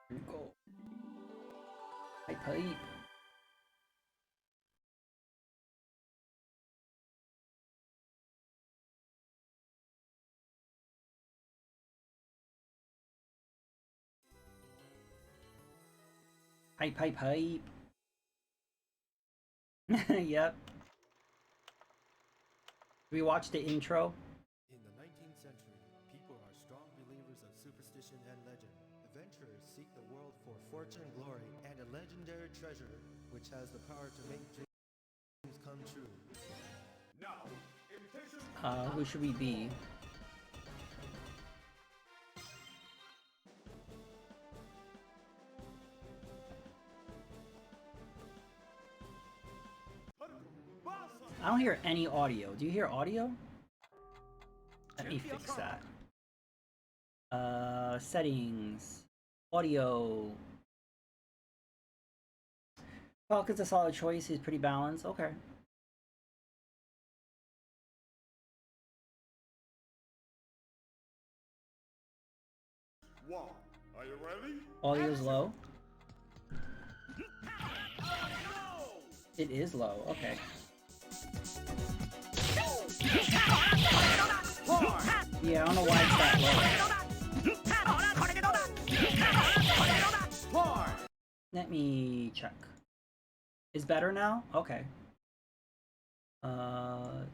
Here we go. Pipe. Pipe. Yep. We watched the intro. In the 19th century, people are strong believers of superstition and legend. Adventurers seek the world for fortune, glory, and a legendary treasure, which has the power to make dreams come true. Now, invitation. Who should we be? I don't hear any audio. Do you hear audio? Let me fix that. Settings. Audio. Falcon's a solid choice. He's pretty balanced. Okay. One. Are you ready? Audio's low. It is low. Okay. Yeah, I don't know why it's that low. Let me check. Is better now? Okay. Alright.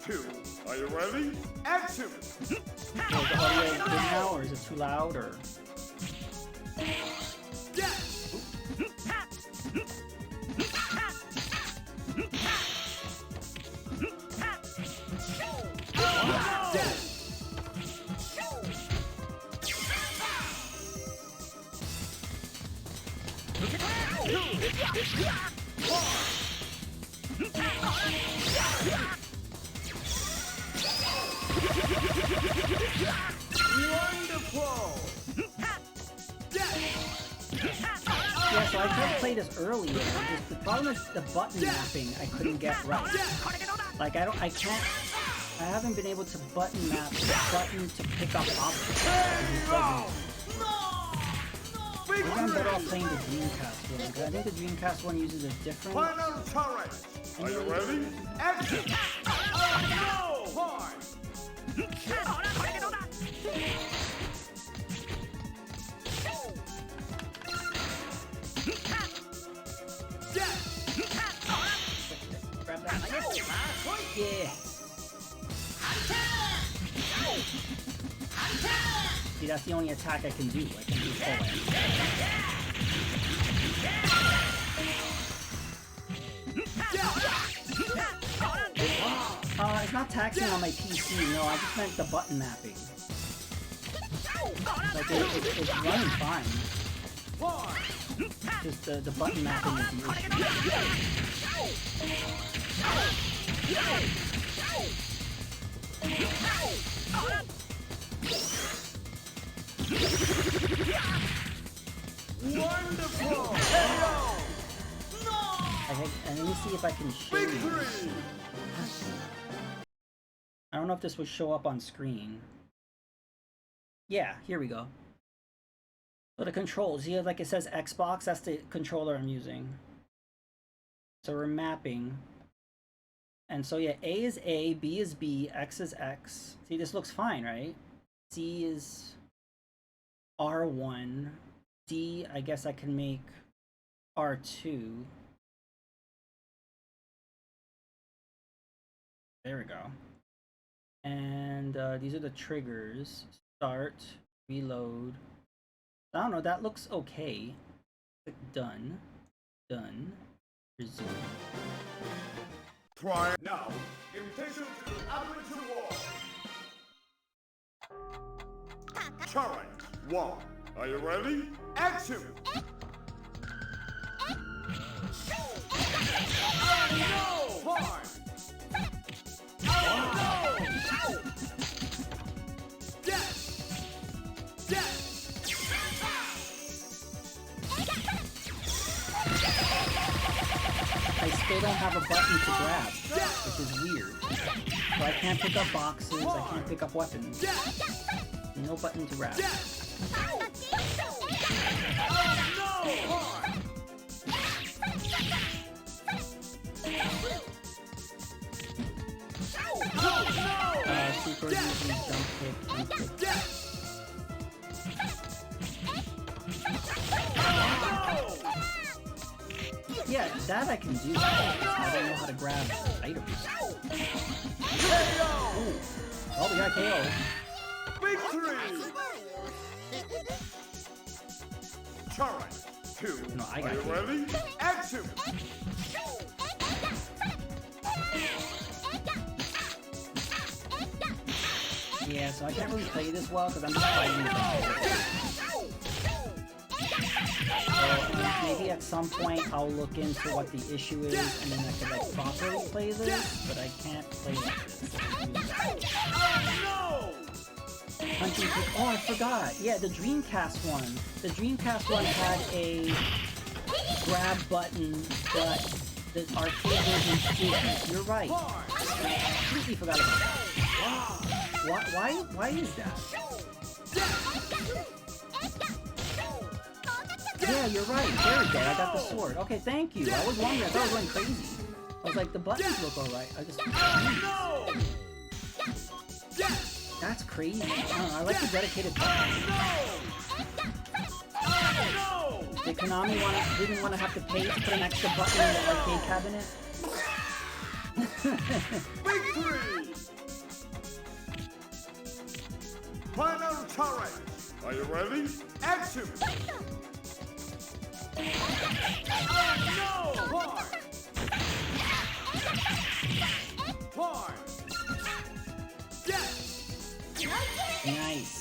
Two. Are you ready? Action! Is the audio good now, or is it too loud, or? Wonderful! Yeah, so I tried to play this earlier. The problem is the button mapping I couldn't get right. Like I haven't been able to button map the button to pick up options. Maybe I'm better off playing the Dreamcast one, because I think the Dreamcast one uses a different... Final turret! Are you ready? Action! Oh, no! Hard! Grab that. Yeah. See, that's the only attack I can do. I can do forward. It's not taxing on my PC. No, I just meant the button mapping. Like it's running fine. Just the button mapping is the Wonderful! Okay, and let me see if I can show you. I don't know if this would show up on screen. Yeah, here we go. So the controls, here like it says Xbox, that's the controller I'm using. So we're mapping. And so yeah, A is A, B is B, X is X. See, this looks fine, right? C is R1. D, I guess I can make R2. There we go. And these are the triggers. Start, reload. I don't know, that looks okay. Click done. Done. Resume. Try now. Invitation to Amateur War. Turret 1. Are you ready? Action! Oh no! Hard! Oh no! Yes! still don't have a button to grab, which is weird. So I can't pick up boxes, I can't pick up weapons. No button to grab. Super easy jump kick, jump kick. Yeah, that I can do. I don't know how to grab items. Ooh. Oh, we got KO. Victory! Turret 2. No, I Are got you KO. ready? Action! Yeah, so I can't really play this well because I'm just fighting with them. So maybe at some point I'll look into what the issue is and then I can like properly play this, but I can't play like this. Punching kick. Oh, I forgot. Yeah, the Dreamcast one. The Dreamcast one had a grab button, but the arcade version didn't. You're right. Completely forgot about that. Why is that? Yeah, you're right. There we go. I got the sword. Okay, thank you. I was wondering. I thought I was going crazy. I was like, the buttons look alright. I just... That's crazy. I don't know. I like the dedicated buttons. Did Konami didn't want to have to pay to put an extra button in the arcade cabinet? Victory! Final turret! Are you ready? Action! Nice.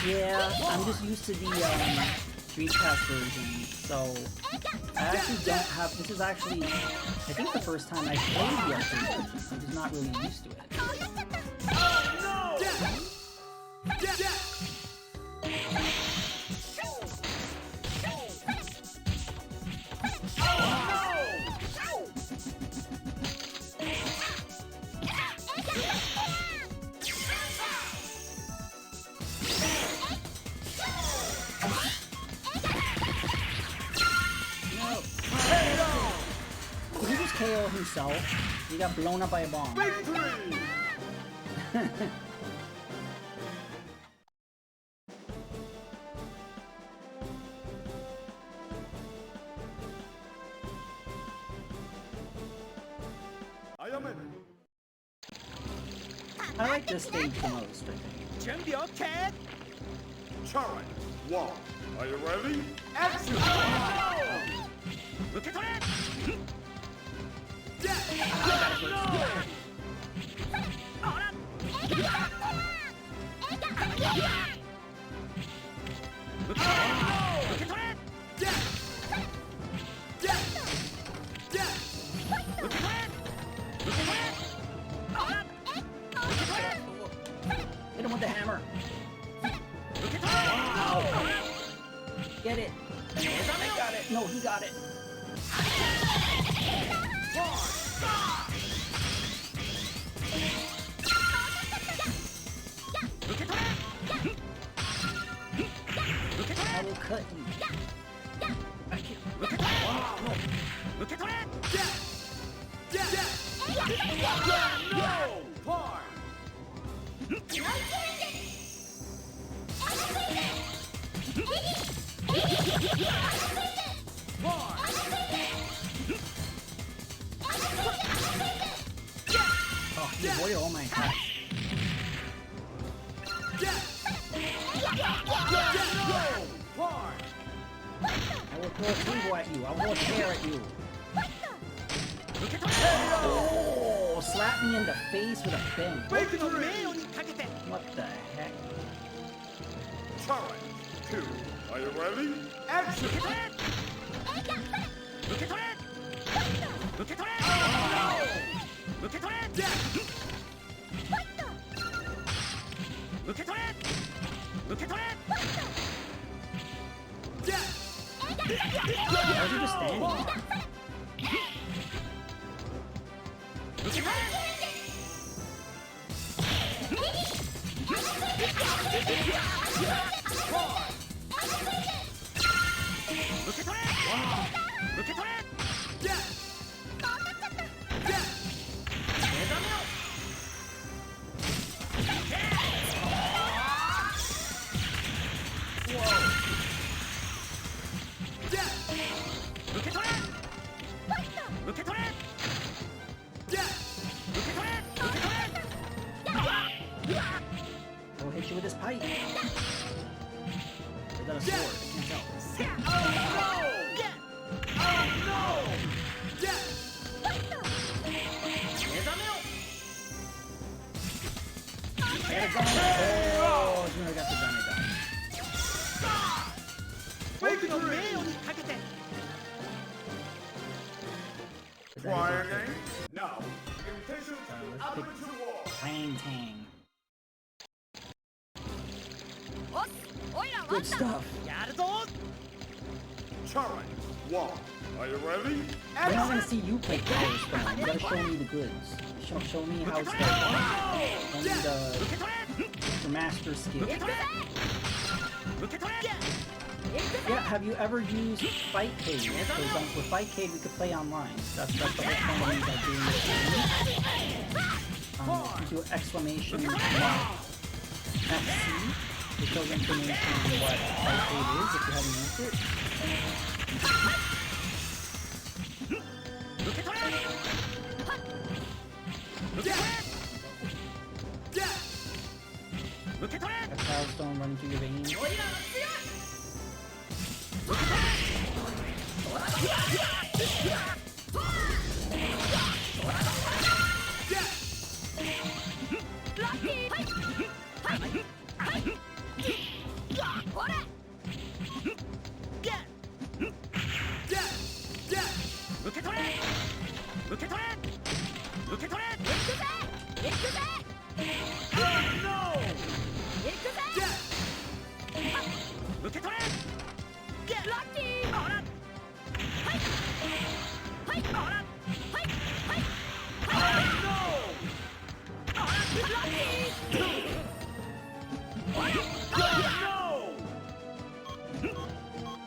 Yeah, I'm just used to the Dreamcast version, so I actually don't have. This is actually, I think, the first time I played the arcade version. I'm just not really used to it. Did he just KO himself? He got blown up by a bomb. Victory! I like this stage the most, I think. 준비 오케이? Turret 1. Are you ready? Action! Look at it! Hit him with the hammer. Ow. Get it. I got it. No, he got it. I will cut you. I can't. Oh, no. Oh, you avoided all my attacks. I will throw a table at you. I will tear at you. Oh, slap me in the face with a pen. What the heck? Turret 2. Are you ready? Action! Why is he just standing there? He'll hit you with his pipe. Is that a sword? I can't tell. Oh, as soon as I got the gun, I died. Is that his Fire outfit? name? Now, invitation to let's Advent pick- to the War. Wang-tang. Good stuff. Challenge 1. Are you ready? We're not gonna see you play Power Stone. You gotta show me the goods. Show me how it's done. Show me the master skill. Yeah, have you ever used Fightcade? Because with Fightcade we could play online. That's the whole thing that doing this game. If you do exclamation mark FC, it shows information on what Fightcade is if you haven't used it. Got Power Stone running through your veins.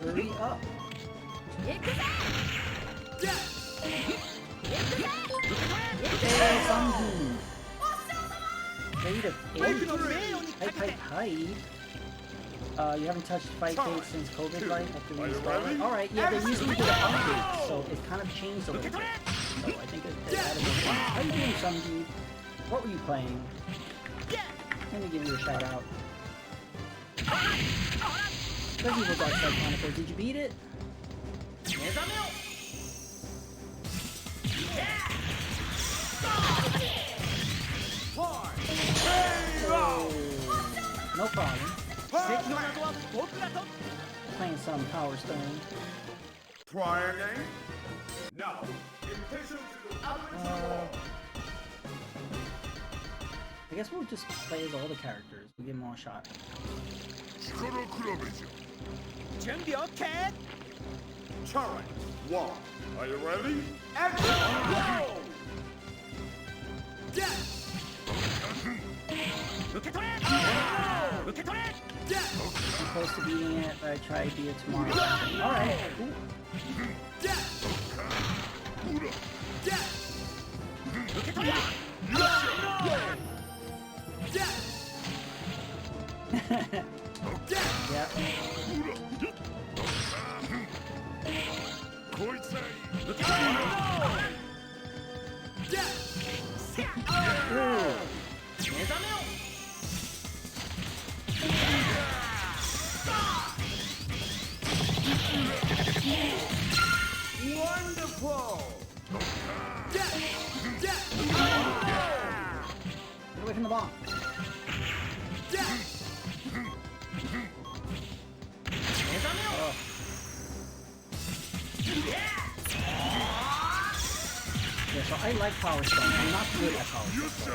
Hurry up. Hey, Sambu. Rate of 8. Hype. You haven't touched Fightcade since COVID life after reinstalling? Alright, yeah, they're using it for the updates, so it kind of changed a little bit. So I think it added a bit. How you doing, Sambu? What were you playing? Let me give you a shout out. Resident Evil Dark Side Chronicles, did you beat it? Oh, no problem. Playing some Power Stone. Prior name? Now, invitation to Advent to the War. I guess we'll just play as all the characters. We give them all a shot. Challenge 1. Are you ready? Action! I'm close to beating it, but I try to beat it tomorrow. Alright, cool. Yep. Ooh. Wonderful! Get away from the bomb. Oh. Yeah, so I like Power Stone. I'm not good at Power Stone.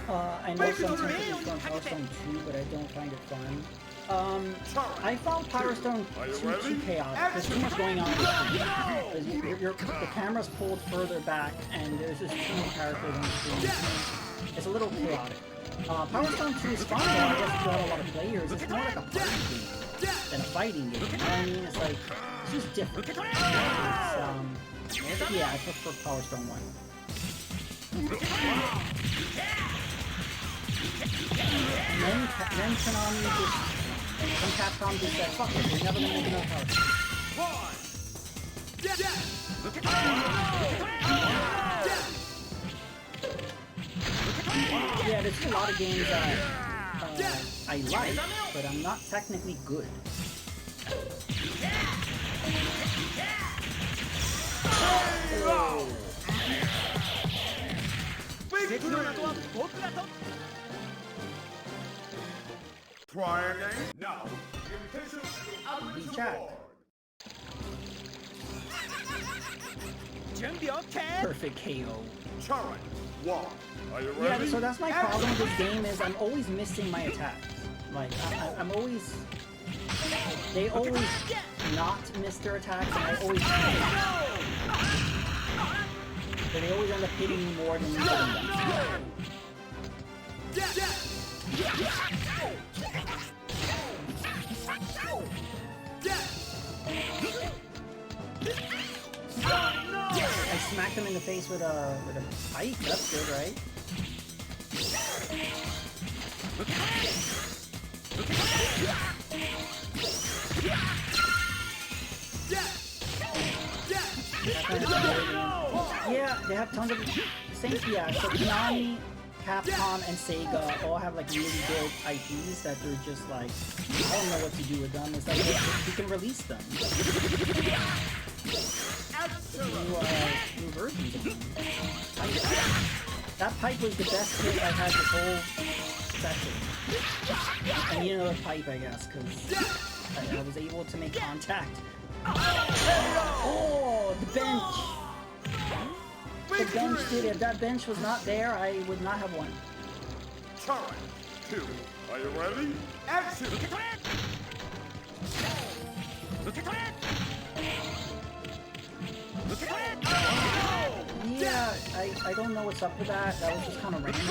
Oh. I know some people from Power Stone 2, but I don't find it fun. I found Power Stone 2 too chaotic. There's too much going on the screen. The camera's pulled further back, and there's just too many characters on the screen. It's a little chaotic. Power Stone 2 is fun, though. I guess if you have a lot of players, it's more like a party game than a fighting game. You know what I mean? It's like, it's just different. It's, yeah, I prefer Power Stone 1. And then Konami just, from Capcom just said, fuck it, we're never gonna make another Power Stone. Yeah, there's a lot of games that I like, but I'm not technically good. Oh. Try again. Now, invitation to Average Jack. Award. Perfect KO. Challenge 1. Are you Yeah, ready? so that's my problem with this game is I'm always missing my attacks. Like, I'm always... They always not miss their attacks, and I always but they always end up hitting me more than me hitting them. I smacked him in the face with a pipe. That's good, right? Yeah, they have tons of same. Yeah, so Konami, Capcom, and Sega all have like really big IPs that they're just like, I don't know what to do with them. It's like you can release them. New versions of them. That pipe was the best hit I had this whole session. And you know the pipe, I guess, because I was able to make contact. Oh, the bench! The bench did it. If that bench was not there, I would not have won. Challenge 2. Are you ready? Action! Yeah, I don't know what's up with that. That was just kind of random.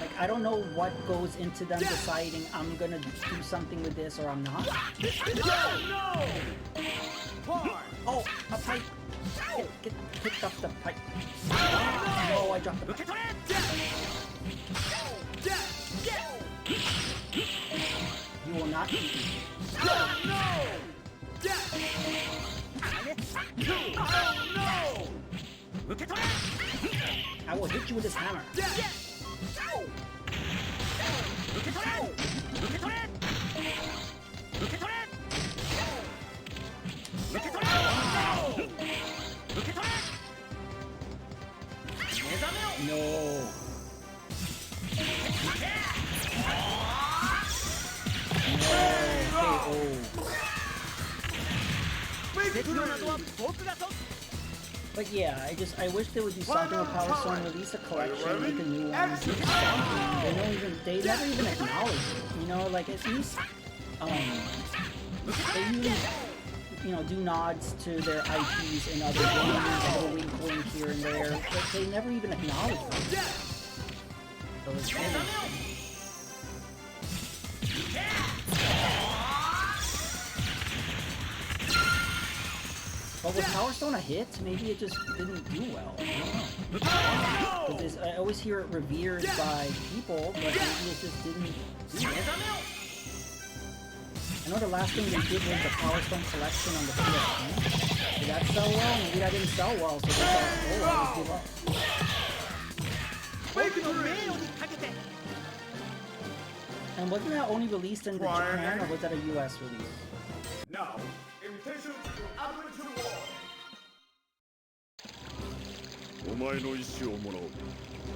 Like, I don't know what goes into them deciding I'm gonna do something with this or I'm not. Oh, a pipe! Get picked up the pipe. Oh, I dropped the pipe. You will not eat me. I will hit you with this hammer. No. But yeah, I wish they would do something with Power Stone, release a collection, make a new one, do something. They never even acknowledge it, you know, like at least, they usually, you know, do nods to their IPs in other games, a little wink wink here and there, but they never even acknowledge it. So it's interesting. But was Power Stone a hit? Maybe it just didn't do well. I don't know. Because I always hear it revered by people, but maybe it just didn't do well. I know the last thing they did was the Power Stone collection on the PSP. Did that sell well? Maybe that didn't sell well, so they thought, oh, I'll just give up. And wasn't that only released in Japan, or was that a US release? Now, invitation to Average Award. お前の意志をもらおう。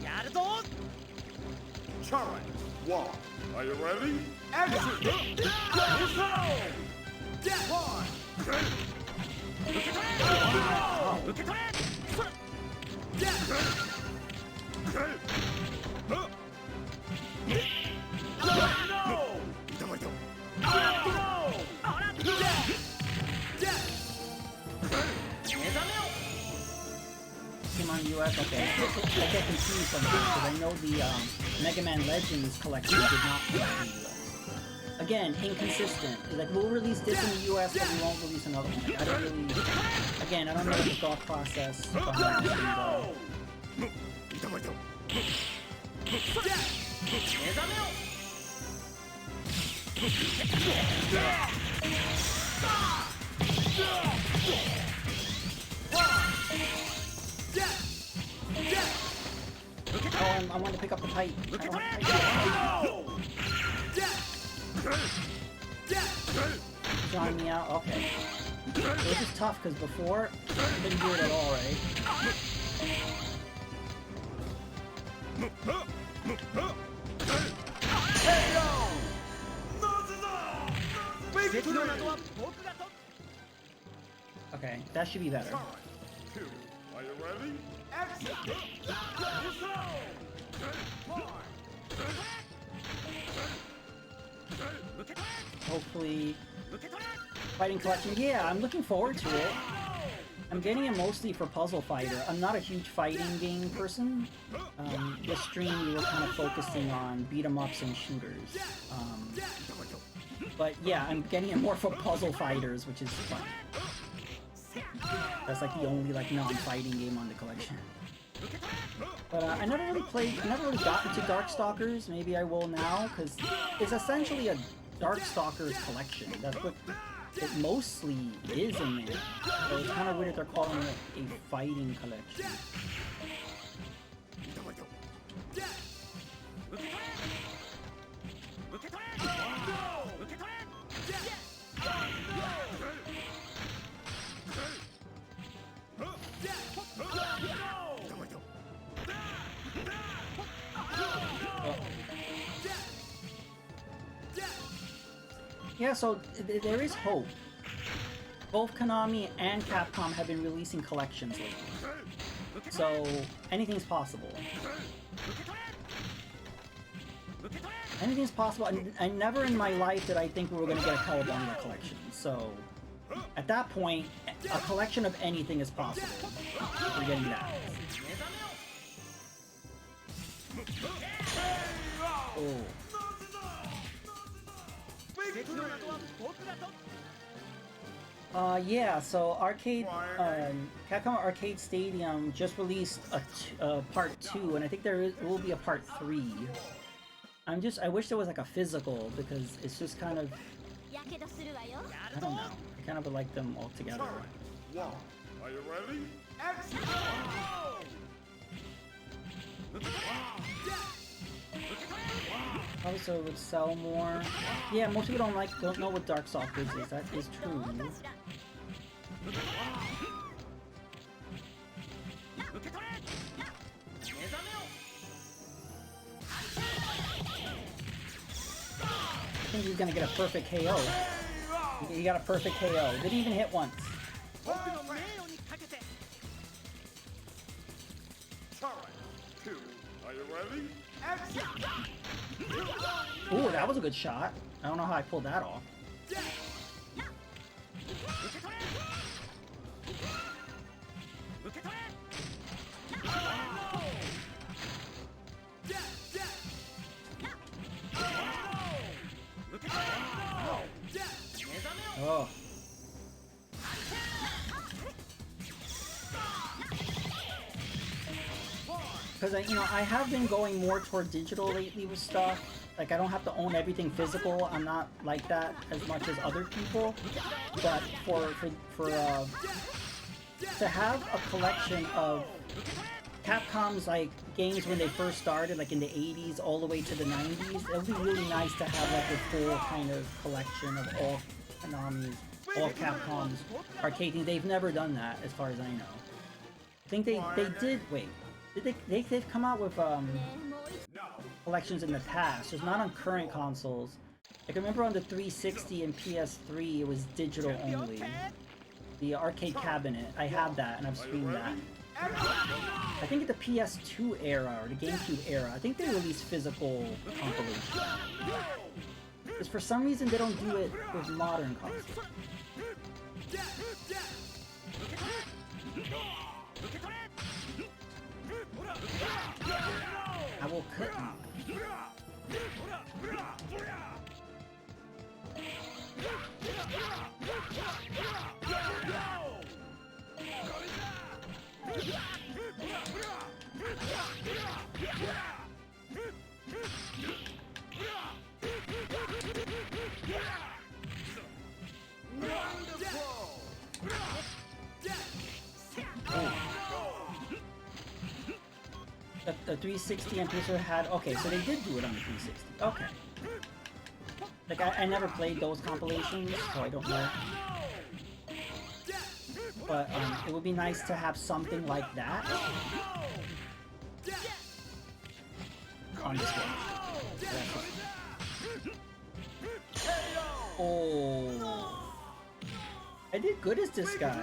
やるぞ Challenge 1. Are you ready? Action! Came on US, okay. I get confused sometimes because I know the Mega Man Legends collection did not come out in the US. Again, inconsistent. Like, we'll release this in the US, but we won't release another one. Like, I don't really... Again, I don't know what the thought process behind these things are. Oh, I wanted to pick up the pipe. I don't want to drawing me out? Okay. This is tough because before, I didn't do it at all, right? Okay, that should be better. Are you ready? Hopefully, fighting collection. Yeah, I'm looking forward to it. I'm getting it mostly for Puzzle Fighter. I'm not a huge fighting game person. This stream we were kind of focusing on beat 'em ups and shooters. But yeah, I'm getting it more for Puzzle Fighters, which is fun. That's like the only like non-fighting game on the collection. But I never really got into Darkstalkers. Maybe I will now, because it's essentially a Darkstalkers collection. That's what it mostly is in there. So it's kind of weird that they're calling it a fighting collection. Yeah, so there is hope. Both Konami and Capcom have been releasing collections lately. So anything's possible. Anything's possible. I never in my life did I think we were going to get a Cowabunga collection. So at that point, a collection of anything is possible. We're getting that. Oh. Yeah, so Capcom Arcade Stadium just released a part 2, and I think there will be a part 3. I wish there was like a physical, because it's just kind of, I don't know, I kind of would like them all together. Are you ready? Also, it would sell more. Yeah, most people don't know what Darkstalkers is. That is true. I think he's gonna get a perfect KO. He got a perfect KO. Didn't even hit once. Are you ready? Ooh, that was a good shot. I don't know how I pulled that off. Oh. Because I have been going more toward digital lately with stuff. Like, I don't have to own everything physical. I'm not like that as much as other people. But to have a collection of Capcom's like games when they first started, like in the 80s all the way to the 90s, it would be really nice to have like a full kind of collection of all Konami's, all Capcom's arcade games. They've never done that, as far as I know. I think they did. Wait, they've come out with collections in the past, just not on current consoles. I can remember on the 360 and PS3 it was digital only. The arcade cabinet, I have that and I've streamed that. I think at the PS2 era or the GameCube era, I think they released physical compilations. Because for some reason they don't do it with modern consoles. I will cut you. The 360 and PS4 had... Okay, so they did do it on the 360. Okay. Like, I never played those compilations, so I don't know. But it would be nice to have something like that on the Switch. Oh, I did good as this guy.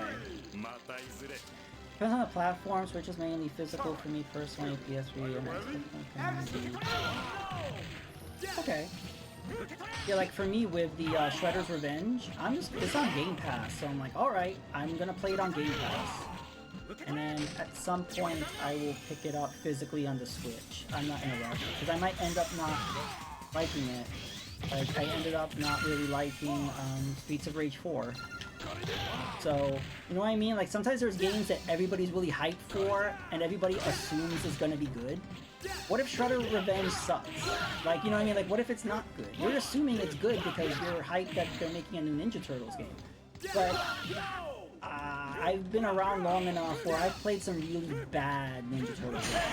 Depends on the platform. Switch is mainly physical for me personally. PS3 and okay. Yeah, like for me with the Shredder's Revenge, it's on Game Pass, so I'm like, alright, I'm gonna play it on Game Pass. And then at some point I will pick it up physically on the Switch. I'm not in a rush, because I might end up not liking it. Like, I ended up not really liking Streets of Rage 4. So, you know what I mean? Like, sometimes there's games that everybody's really hyped for, and everybody assumes is gonna be good. What if Shredder Revenge sucks? Like, you know what I mean? Like, what if it's not good? You're assuming it's good because you're hyped that they're making a new Ninja Turtles game. But, I've been around long enough where I've played some really bad Ninja Turtles games.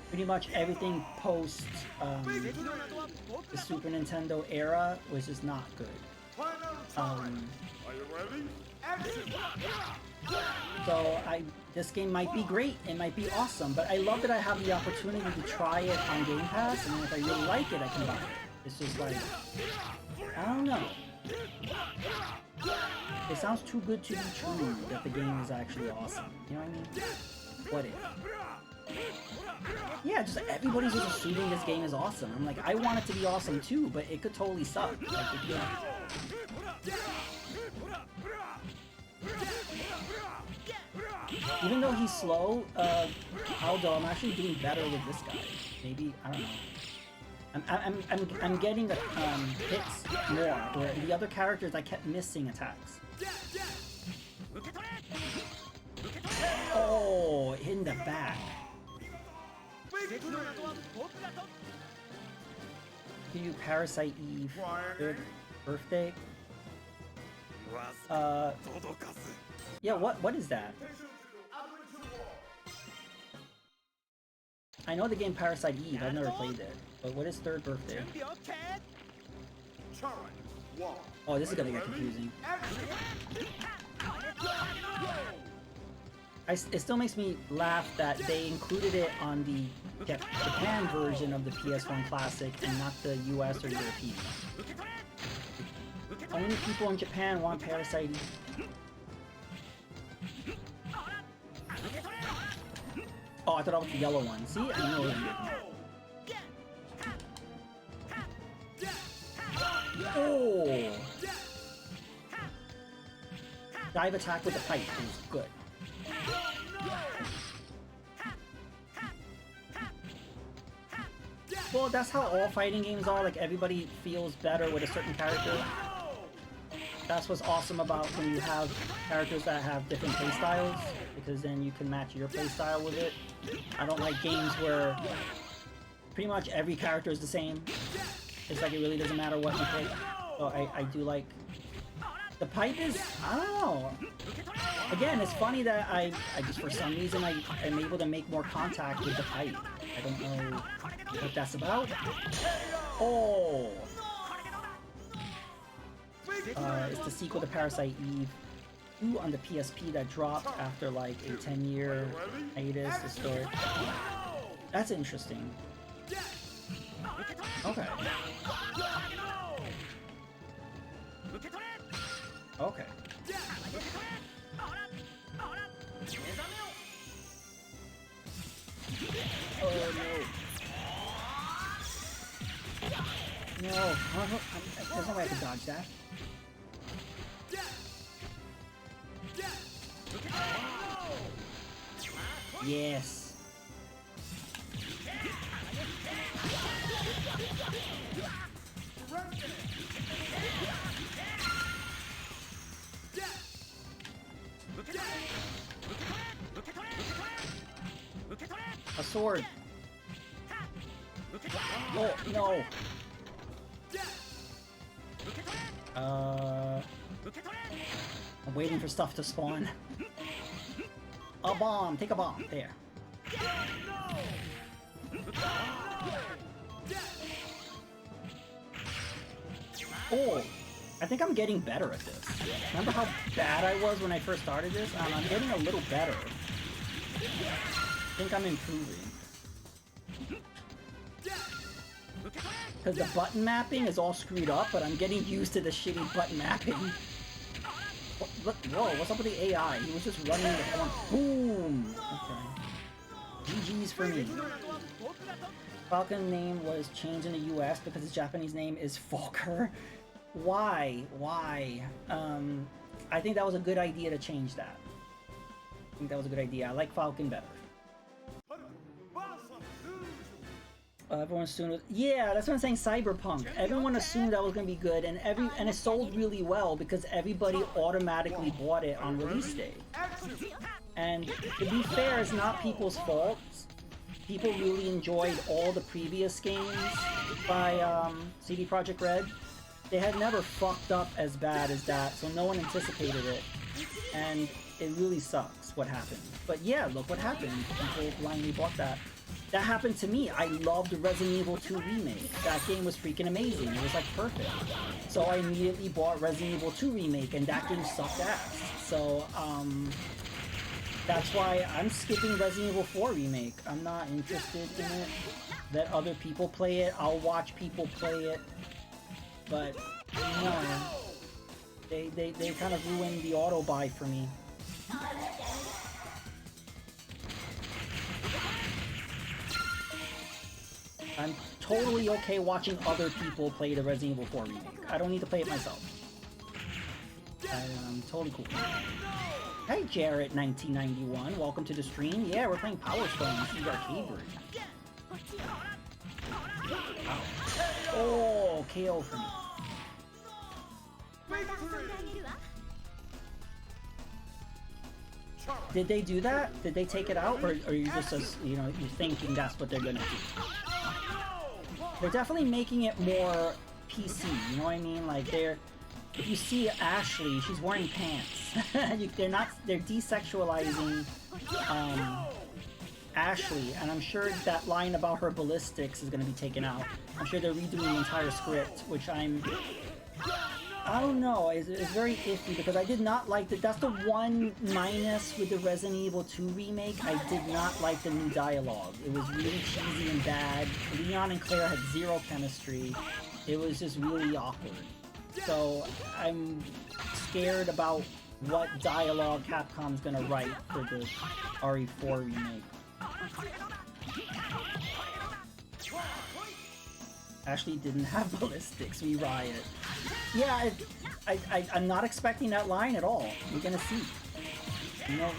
Pretty much everything post the Super Nintendo era was just not good. Are you ready? Action! So this game might be great, it might be awesome, but I love that I have the opportunity to try it on Game Pass, and if I really like it, I can buy it. It's just like, I don't know. It sounds too good to be true that the game is actually awesome. You know what I mean? What if? Yeah, just everybody's just assuming this game is awesome. I'm like, I want it to be awesome too, but it could totally suck. Like, even though he's slow, Aldo, I'm actually doing better with this guy. Maybe, I don't know. I'm getting hits more, where the other characters I kept missing attacks. Oh, in the back. Can you Parasite Eve? Third birthday? Yeah, what is that? I know the game Parasite Eve, I've never played it. But what is third birthday? Oh, this is gonna get confusing. It still makes me laugh that they included it on the Japan version of the PS1 Classic and not the US or European. Only people in Japan want Parasite Eve. Oh, I thought that was the yellow one. See? I know it was. Oh! Dive attack with the pipe is good. Well, that's how all fighting games are. Like, everybody feels better with a certain character. That's what's awesome about when you have characters that have different playstyles, because then you can match your playstyle with it. I don't like games where pretty much every character is the same. It's like it really doesn't matter what you pick. So I do like... The pipe is... I don't know. Again, it's funny that I just, for some reason, I am able to make more contact with the pipe. I don't know what that's about. Oh! It's the sequel to Parasite Eve 2 on the PSP that dropped after like a 10-year hiatus. The story. That's interesting. Okay. Okay. Oh no. No. There's no way I can dodge that. Yes. A sword. Oh, no. I'm waiting for stuff to spawn. A bomb. Take a bomb. There. Oh, I think I'm getting better at this. Remember how bad I was when I first started this? I'm getting a little better. I think I'm improving. Because the button mapping is all screwed up, but I'm getting used to the shitty button mapping. Whoa, what's up with the AI? He was just running the corner. Boom! Okay. GG's for me. Falcon name was changed in the US because his Japanese name is Falker. Why? Why? I think that was a good idea to change that. I think that was a good idea. I like Falcon better. Everyone assumed, yeah, that's what I'm saying. Cyberpunk. Everyone assumed that was gonna be good, and it sold really well because everybody automatically bought it on release day. And to be fair, it's not people's fault. People really enjoyed all the previous games by CD Projekt Red. They had never fucked up as bad as that, so no one anticipated it, and it really sucks what happened. But yeah, look what happened. People blindly bought that. That happened to me. I loved Resident Evil 2 Remake. That game was freaking amazing. It was like perfect. So I immediately bought Resident Evil 2 Remake, and that game sucked ass. So, that's why I'm skipping Resident Evil 4 Remake. I'm not interested in it. Let other people play it. I'll watch people play it. But, no. They kind of ruined the auto buy for me. I'm totally okay watching other people play the Resident Evil 4 remake. I don't need to play it myself. I'm totally cool. Hey Jarrett 1991, welcome to the stream. Yeah, we're playing Power Stone. This is the arcade version. Oh, KO for me. Did they do that? Did they take it out, or are you just, you know, you're thinking that's what they're gonna do? They're definitely making it more PC. You know what I mean? Like if you see Ashley, she's wearing pants. They're desexualizing Ashley, and I'm sure that line about her ballistics is gonna be taken out. I'm sure they're redoing the entire script, which I don't know, it's very iffy because I did not like that's the one minus with the Resident Evil 2 remake. I did not like the new dialogue. It was really cheesy and bad. Leon and Claire had zero chemistry. It was just really awkward. So I'm scared about what dialogue Capcom's gonna write for the RE4 remake. Ashley didn't have ballistics, we riot. Yeah, I'm not expecting that line at all. We're gonna see.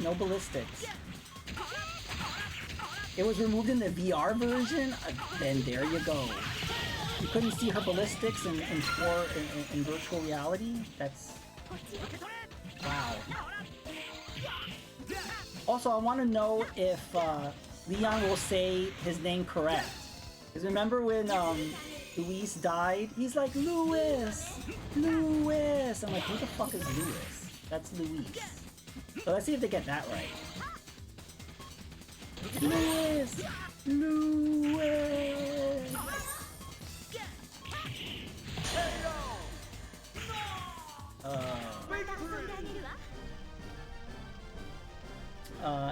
No ballistics. It was removed in the VR version? Then there you go. You couldn't see her ballistics in virtual reality? That's... wow. Also, I want to know if Leon will say his name correct. Because remember when Luis died? He's like, Louis! Louis! I'm like, who the fuck is Louis? That's Luis. So let's see if they get that right. Louis! Louis!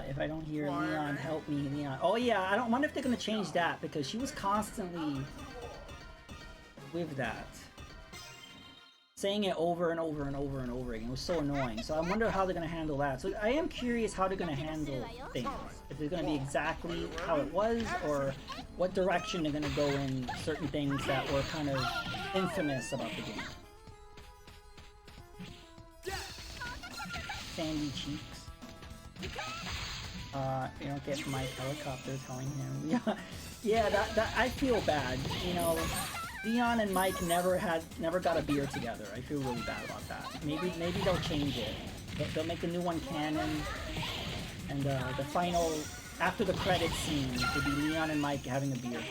If I don't hear Leon, help me, Leon. Oh yeah, I wonder if they're gonna change that because she was constantly with that. saying it over and over and over and over again. It was so annoying. So I wonder how they're going to handle that. So I am curious how they're going to handle things. If it's going to be exactly how it was, or what direction they're going to go in certain things that were kind of infamous about the game. Sandy cheeks. You don't get my helicopter telling him. Yeah, that I feel bad. You know, Leon and Mike never got a beer together. I feel really bad about that. Maybe they'll change it. They'll make the new one canon, and the final after the credits scene would be Leon and Mike having a beer.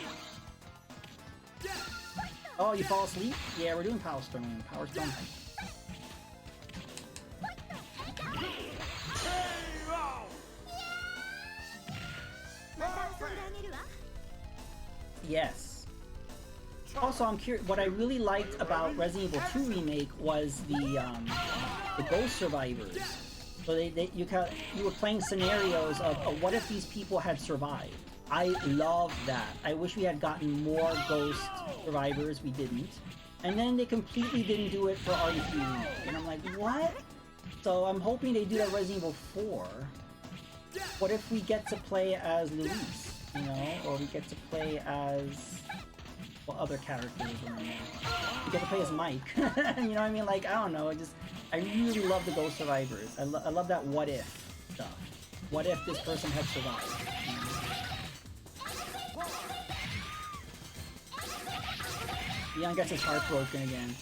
Oh, you fall asleep? Yeah, we're doing Power Stone. Power Stone. Yes. Also, I'm curious. What I really liked about Resident Evil 2 Remake was the ghost survivors. So you were playing scenarios of what if these people had survived. I love that. I wish we had gotten more ghost survivors. We didn't. And then they completely didn't do it for RE3 Remake. And I'm like, what? So I'm hoping they do that Resident Evil 4. What if we get to play as Luis? You know, or we get to play as other characters. We get to play as Mike. You know what I mean? Like, I don't know. I really love the Ghost Survivors. I love that what if stuff. What if this person had survived? Leon gets his heart broken again.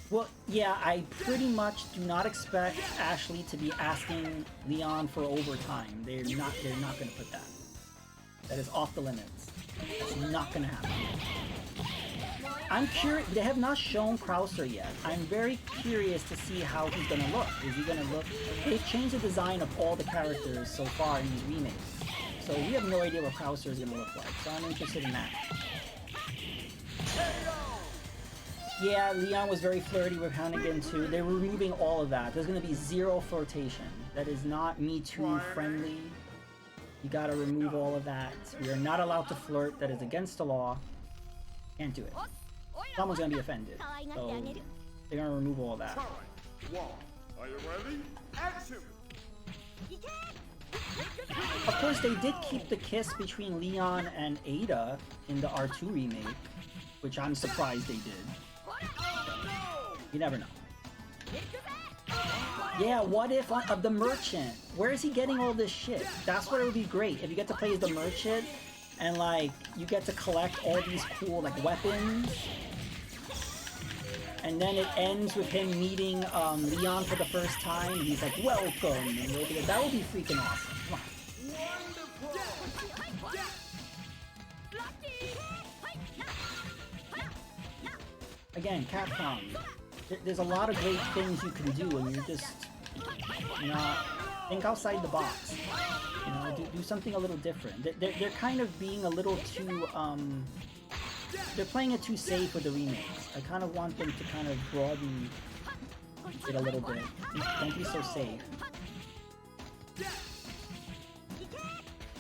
Well, yeah, I pretty much do not expect Ashley to be asking Leon for overtime. They're not going to put that. That is off the limits. It's not going to happen. I'm curious. They have not shown Krauser yet. I'm very curious to see how he's going to look. Is he going to look... They've changed the design of all the characters so far in these remakes. So we have no idea what Krauser is going to look like. So I'm interested in that. Yeah, Leon was very flirty with Hannigan too. They're removing all of that. There's going to be zero flirtation. That is not Me Too friendly. You gotta remove all of that. We are not allowed to flirt. That is against the law. Can't do it. Someone's gonna be offended. So they're gonna remove all that. Are you ready? Action! Of course, they did keep the kiss between Leon and Ada in the R2 remake, which I'm surprised they did. You never know. Yeah, what if of the merchant? Where is he getting all this shit? That's what it would be great if you get to play as the merchant, and like you get to collect all these cool like weapons, and then it ends with him meeting Leon for the first time. And he's like, "Welcome," and that would be freaking awesome. Come on. Again, Capcom. There's a lot of great things you can do, and you're just not think outside the box. You know, do something a little different. They're kind of being a little too they're playing it too safe with the remakes. I kind of want them to kind of broaden it a little bit. Don't be so safe.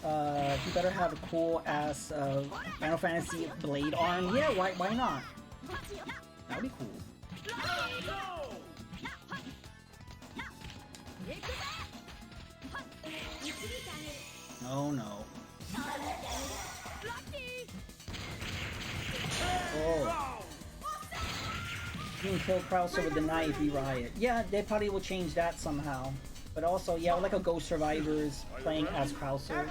You better have a cool ass Final Fantasy blade arm. Yeah, why not? That would be cool. Oh no. Oh. You can kill Krauser with the knife, we riot. Yeah, they probably will change that somehow. But also, yeah, like a Ghost Survivors playing as Krauser.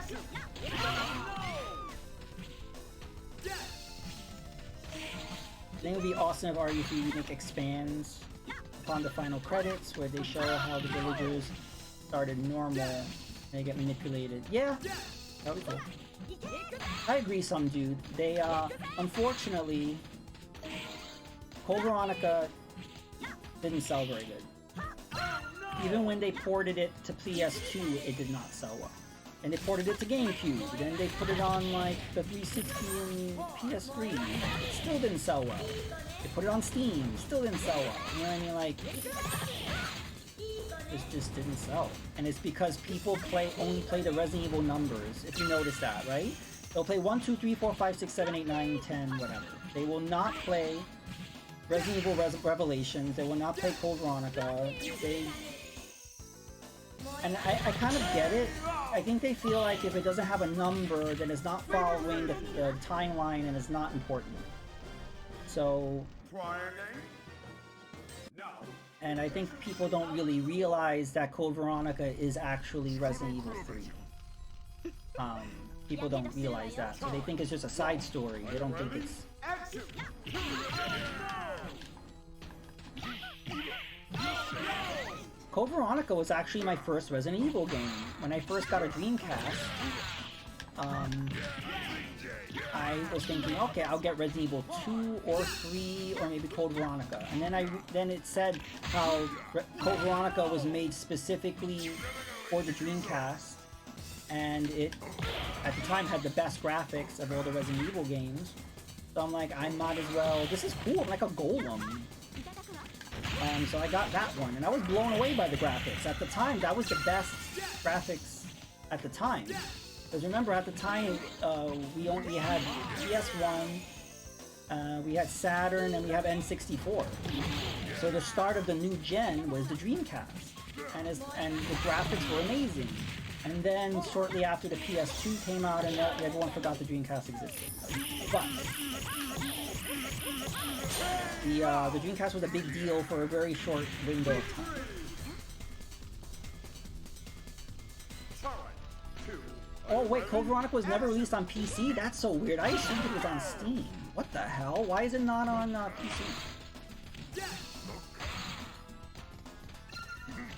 I think it would be awesome if RE3 Remake expands upon the final credits, where they show how the villagers started normal and they get manipulated. Yeah, that would be cool. I agree, some dude. They, unfortunately, Code Veronica didn't sell very good. Even when they ported it to PS2, it did not sell well. And they ported it to GameCube, then they put it on like the 360 and PS3, it still didn't sell well. They put it on Steam, still didn't sell well. You know what I mean? Like, it just didn't sell. And it's because people only play the Resident Evil numbers, if you notice that, right? They'll play 1, 2, 3, 4, 5, 6, 7, 8, 9, 10, whatever. They will not play Resident Evil Revelations. They will not play Code Veronica. And I kind of get it. I think they feel like if it doesn't have a number, then it's not following the timeline and it's not important. So... And I think people don't really realize that Code Veronica is actually Resident Evil 3. People don't realize that, so they think it's just a side story. They don't think it's... Code Veronica was actually my first Resident Evil game. When I first got a Dreamcast, I was thinking, okay, I'll get Resident Evil 2 or 3 or maybe Code Veronica. And then it said how Code Veronica was made specifically for the Dreamcast, and it at the time had the best graphics of all the Resident Evil games. So I'm like, I might as well. This is cool. I'm like a golem. So I got that one, and I was blown away by the graphics. At the time, that was the best graphics at the time. Because remember, at the time, we only had PS1, we had Saturn, and we have N64. So the start of the new gen was the Dreamcast, and the graphics were amazing. And then shortly after, the PS2 came out, and everyone forgot the Dreamcast existed. But the Dreamcast was a big deal for a very short window of time. Oh wait, Code Veronica was never released on PC? That's so weird. I assumed it was on Steam. What the hell? Why is it not on PC?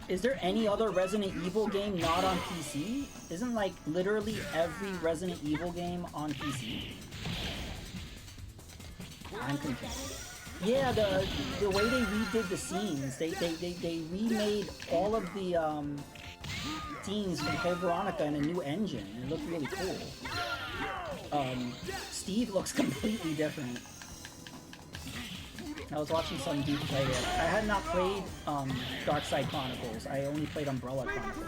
Is there any other Resident Evil game not on PC? Isn't like literally every Resident Evil game on PC? I'm confused. Yeah, the way they redid the scenes, they remade all of the scenes from Code Veronica in a new engine. It looked really cool. Steve looks completely different. I was watching some dude play it. I had not played Dark Side Chronicles. I only played Umbrella Chronicles.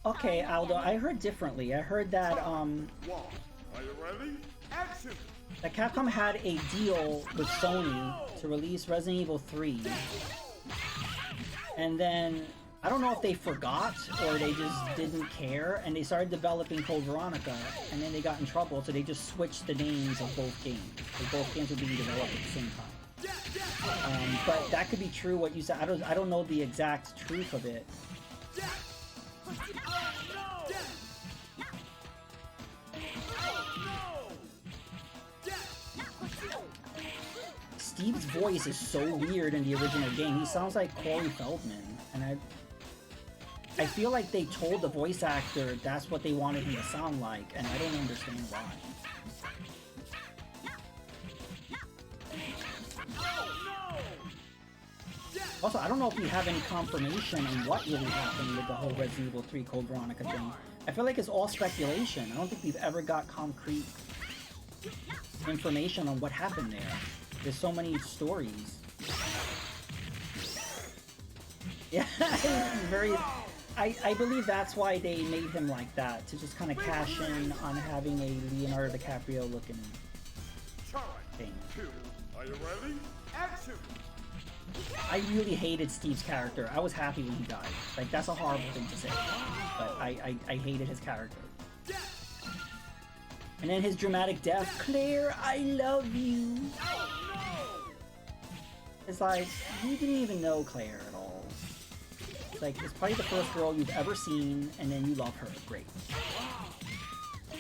Okay, Aldo, I heard differently. I heard that Are you ready? Action! that Capcom had a deal with Sony to release Resident Evil 3. And then, I don't know if they forgot or they just didn't care, and they started developing Code Veronica, and then they got in trouble, so they just switched the names of both games. Because both games were being developed at the same time. But that could be true what you said. I don't know the exact truth of it. Steve's voice is so weird in the original game. He sounds like Corey Feldman, and I feel like they told the voice actor that's what they wanted him to sound like, and I don't understand why. Also, I don't know if we have any confirmation on what really happened with the whole Resident Evil 3 Code Veronica thing. I feel like it's all speculation. I don't think we've ever got concrete information on what happened there. There's so many stories. Yeah, very... I believe that's why they made him like that, to just kind of cash in on having a Leonardo DiCaprio looking thing. Are you ready? Action! I really hated Steve's character. I was happy when he died. Like, that's a horrible thing to say, but I hated his character. And then his dramatic death, Claire, I love you. It's like, you didn't even know Claire at all. It's like, it's probably the first girl you've ever seen, and then you love her. Great. And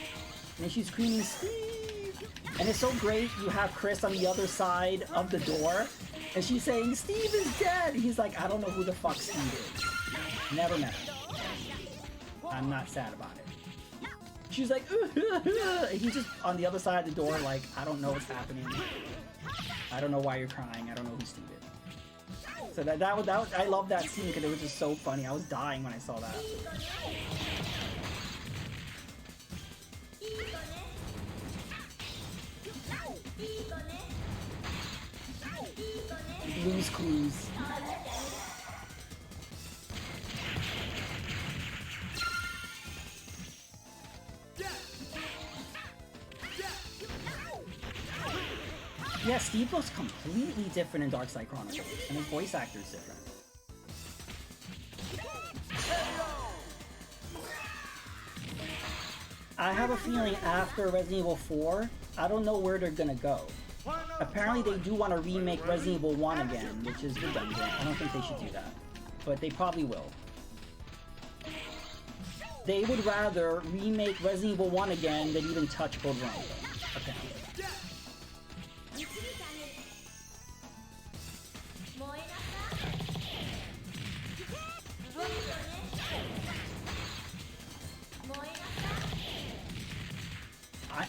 then she's screaming, Steve! And it's so great, you have Chris on the other side of the door, and she's saying, Steve is dead! He's like, I don't know who the fuck Steve is. Never met him. I'm not sad about it. She's like, he's just on the other side of the door like, I don't know what's happening. I don't know why you're crying. I don't know who Steve is. So that I love that scene because it was just so funny. I was dying when I saw that. Blue's Clues. Yeah, Steve looks completely different in Dark Side Chronicles, and his voice actor is different. I have a feeling after Resident Evil 4, I don't know where they're gonna go. Apparently they do want to remake Resident Evil 1 again, which is redundant. I don't think they should do that. But they probably will. They would rather remake Resident Evil 1 again than even touch Code Veronica, apparently.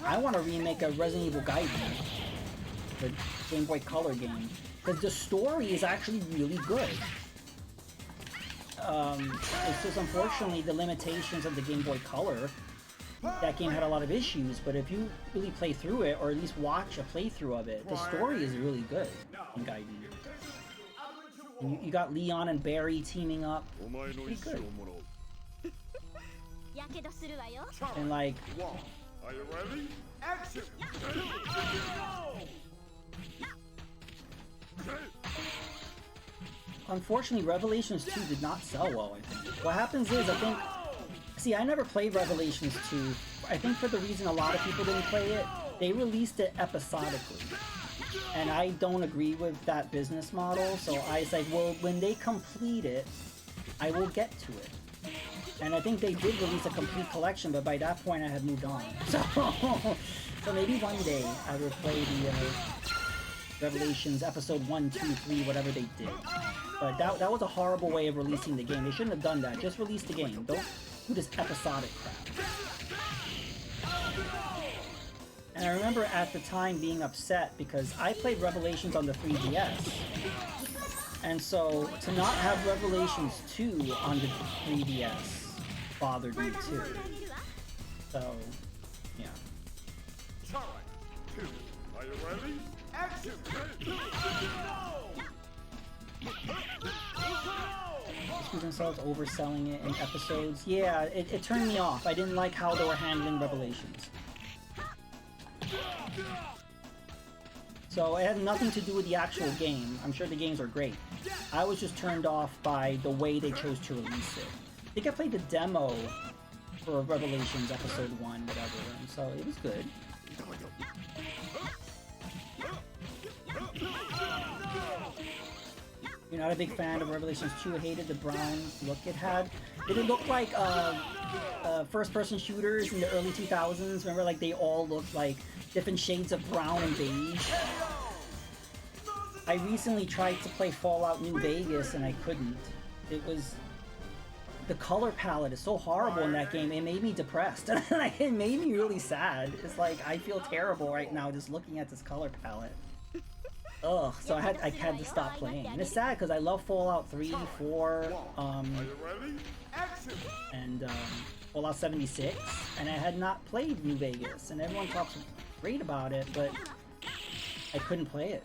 I want to remake a Resident Evil Gaiden, the Game Boy Color game, because the story is actually really good. It's just unfortunately the limitations of the Game Boy Color. That game had a lot of issues, but if you really play through it, or at least watch a playthrough of it, the story is really good in Gaiden. You got Leon and Barry teaming up. Pretty good. And like... Are you ready? Action! Unfortunately, Revelations 2 did not sell well, I think. What happens is, I think... See, I never played Revelations 2. I think for the reason a lot of people didn't play it, they released it episodically. And I don't agree with that business model, so I was like, well, when they complete it, I will get to it. And I think they did release a complete collection, but by that point I had moved on. So maybe one day I will play the Revelations episode 1, 2, 3, whatever they did. But that was a horrible way of releasing the game. They shouldn't have done that. Just release the game. Don't do this episodic crap. And I remember at the time being upset because I played Revelations on the 3DS. And so to not have Revelations 2 on the 3DS bothered me too. So, yeah. Charge! 2. Are you ready? Action! Excuse themselves overselling it in episodes. Yeah, it turned me off. I didn't like how they were handling Revelations. So it had nothing to do with the actual game. I'm sure the games are great. I was just turned off by the way they chose to release it. I think I played the demo for Revelations episode 1, whatever, and so it was good. You're not a big fan of Revelations 2, hated the brown look it had. Did it look like first-person shooters in the early 2000s? Remember, like, they all looked like different shades of brown and beige? I recently tried to play Fallout New Vegas and I couldn't. It was... The color palette is so horrible in that game, it made me depressed. It made me really sad. It's like, I feel terrible right now just looking at this color palette. Ugh, so I had to stop playing. And it's sad because I love Fallout 3, 4, and Fallout 76, and I had not played New Vegas, and everyone talks great about it, but I couldn't play it.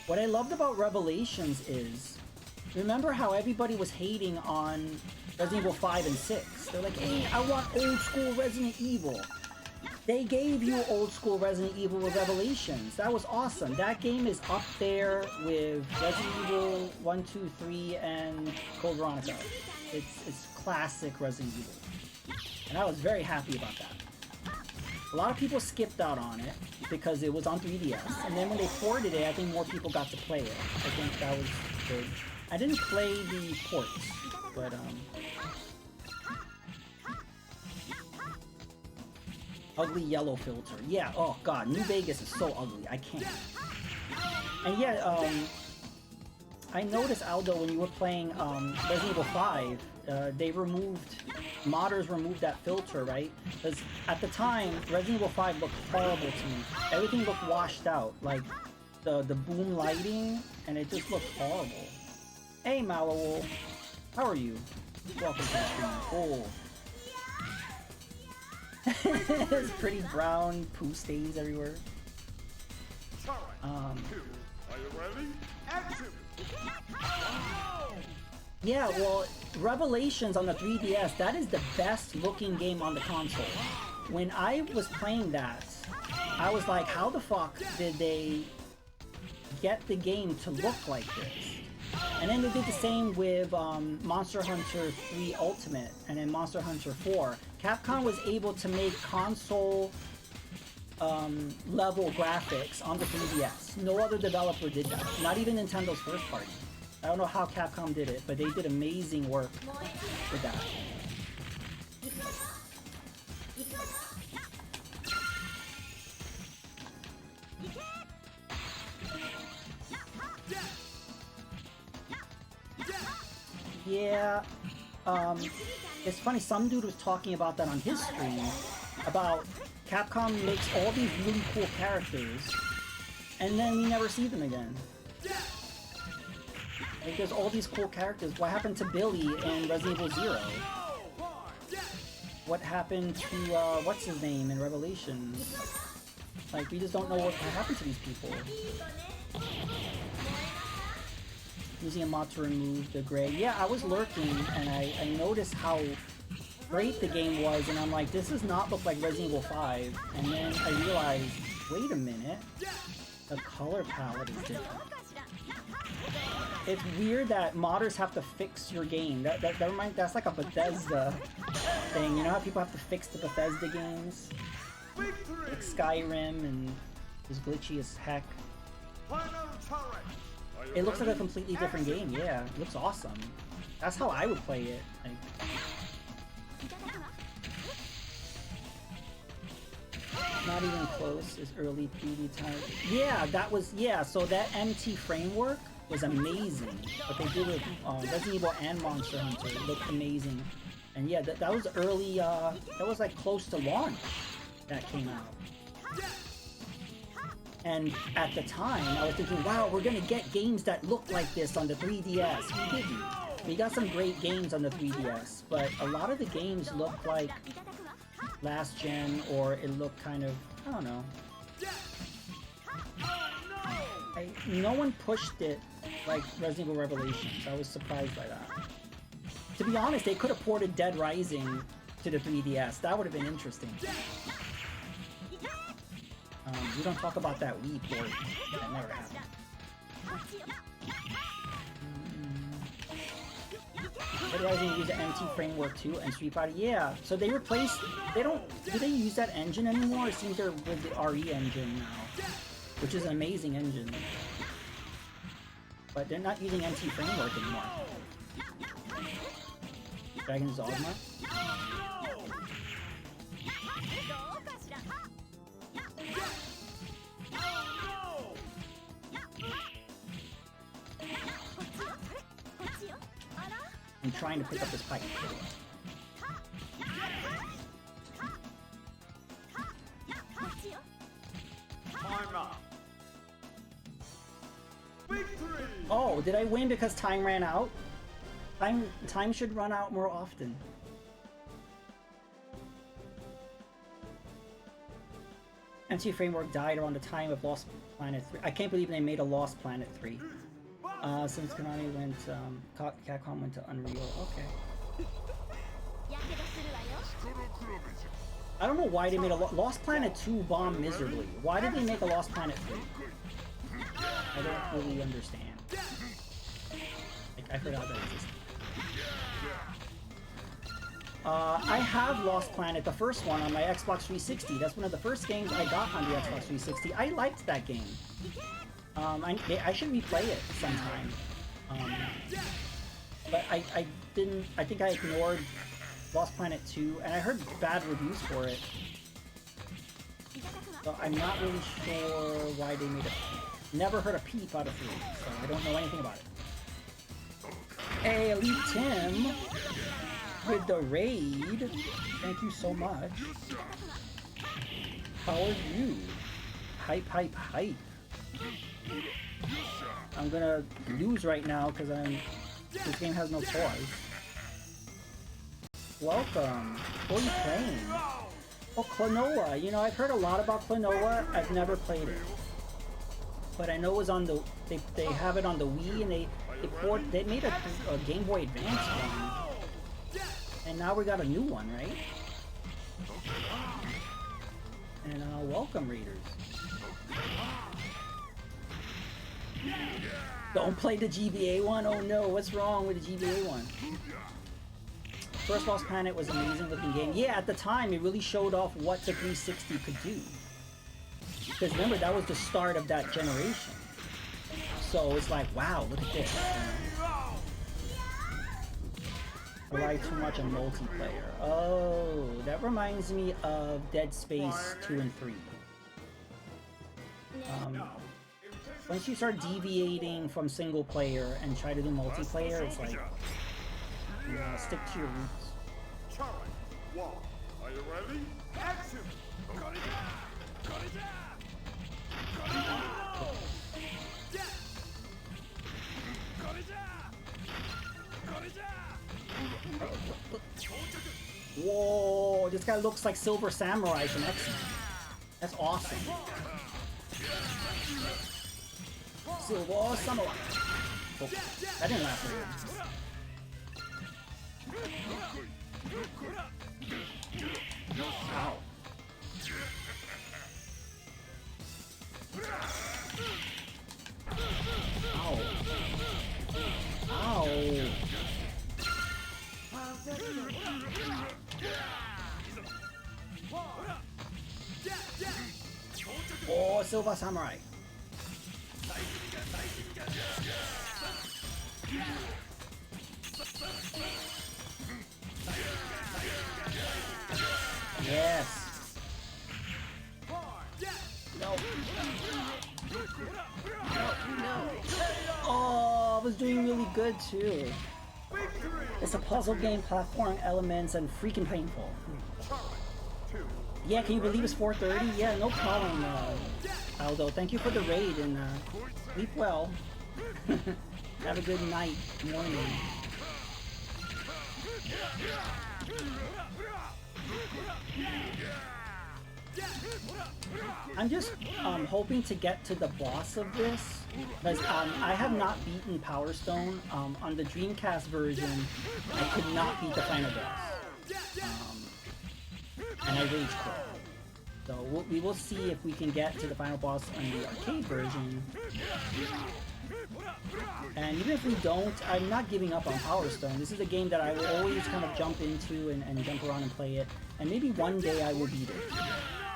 What I loved about Revelations is, remember how everybody was hating on Resident Evil 5 and 6? They're like, hey, I want old school Resident Evil. They gave you old school Resident Evil with Revelations. That was awesome. That game is up there with Resident Evil 1, 2, 3, and Code Veronica. It's classic Resident Evil. And I was very happy about that. A lot of people skipped out on it because it was on 3DS. And then when they ported it, I think more people got to play it. I think that was good. I didn't play the ports, but ugly yellow filter. Yeah, oh god, New Vegas is so ugly. I can't. And yeah, I noticed, Aldo, when you were playing Resident Evil 5, modders removed that filter, right? Because at the time, Resident Evil 5 looked horrible to me. Everything looked washed out, like the boom lighting, and it just looked horrible. Hey, Malawol, how are you? Welcome to the stream. Oh. There's pretty brown poo stains everywhere. Are you ready? Action! Yeah, well, Revelations on the 3DS, that is the best looking game on the console. When I was playing that, I was like, how the fuck did they get the game to look like this? And then they did the same with Monster Hunter 3 Ultimate and then Monster Hunter 4. Capcom was able to make console level graphics on the 3DS. No other developer did that. Not even Nintendo's first party. I don't know how Capcom did it, but they did amazing work with that. Yeah, it's funny, some dude was talking about that on his stream, about Capcom makes all these really cool characters, and then we never see them again. Like, there's all these cool characters. What happened to Billy in Resident Evil 0? What happened to, what's his name in Revelations? Like, we just don't know what happened to these people. Using a mod to remove the gray. Yeah, I was lurking and I noticed how great the game was, and I'm like, this does not look like Resident Evil 5. And then I realized, wait a minute, the color palette is different. It's weird that modders have to fix your game. That's like a Bethesda thing. You know how people have to fix the Bethesda games? Like Skyrim and is glitchy as heck. It looks like a completely different game, yeah. It looks awesome. That's how I would play it. Like, not even close is early 3D time. Yeah, that was, yeah, so that MT framework was amazing. What they did with Resident Evil and Monster Hunter, it looked amazing. And yeah, that was early, that was like close to launch that came out. And at the time, I was thinking, wow, we're gonna get games that look like this on the 3DS. We didn't. We got some great games on the 3DS, but a lot of the games look like last gen, or it looked kind of, I don't know. No one pushed it like Resident Evil Revelations. I was surprised by that. To be honest, they could have ported Dead Rising to the 3DS. That would have been interesting. We don't talk about that Wii port. That never happened. Dead Rising use the MT framework too, and Street Fighter, yeah. So they replaced. They don't. Do they use that engine anymore? It seems they're with the RE engine now, which is an amazing engine. But they're not using MT framework anymore. Dragon's Dogma. I'm trying to pick up this pipe. Time up. Victory! Oh, did I win because time ran out? Time should run out more often. MT Framework died around the time of Lost Planet 3. I can't believe they made a Lost Planet 3. Since Konami went, Capcom went to Unreal. Okay. I don't know why they made a Lost Planet 2 bombed miserably. Why did they make a Lost Planet 3? I don't really understand. Like, I forgot that existed. I have Lost Planet, the first one, on my Xbox 360. That's one of the first games I got on the Xbox 360. I liked that game. I should replay it sometime. But I didn't. I think I ignored Lost Planet 2, and I heard bad reviews for it. So I'm not really sure why they made it. Never heard a peep out of 3, so I don't know anything about it. Hey, Elite Tim, with the raid. Thank you so much. How are you? Hype, hype, hype. I'm gonna lose right now because this game has no pause. Welcome. What are you playing? Oh, Klonoa. You know, I've heard a lot about Klonoa. I've never played it. but I know it was on the they have it on the Wii, and they made a Game Boy Advance one, and now we got a new one, right? And welcome, readers. Don't play the GBA one. Oh no, what's wrong with the GBA one? First Boss Planet was an amazing looking game. Yeah, at the time it really showed off what the 360 could do. Because remember, that was the start of that generation. So it's like, wow, look at this. Rely too much on multiplayer. Oh, that reminds me of Dead Space 2 and 3. Once you start deviating from single player and try to do multiplayer, it's like, stick to your roots. Challenge 1. Are you ready? Action! Whoa, this guy looks like Silver Samurai from X-Men. That's awesome. Silver Samurai. Oh, that didn't last very long. Ow. Ow. Ow. Oh, Silver Samurai. Yes. No. No. Oh, I was doing really good too. It's a puzzle game, platform elements, and freaking painful. Yeah, can you believe it's 4:30? Yeah, no problem, Aldo. Thank you for the raid, and sleep well. Have a good night, morning. I'm just hoping to get to the boss of this, because I have not beaten Power Stone. On the Dreamcast version, I could not beat the final boss, and I rage quit. So we will see if we can get to the final boss on the arcade version. And even if we don't, I'm not giving up on Power Stone. This is a game that I will always kind of jump into and jump around and play it. And maybe one day I will beat it.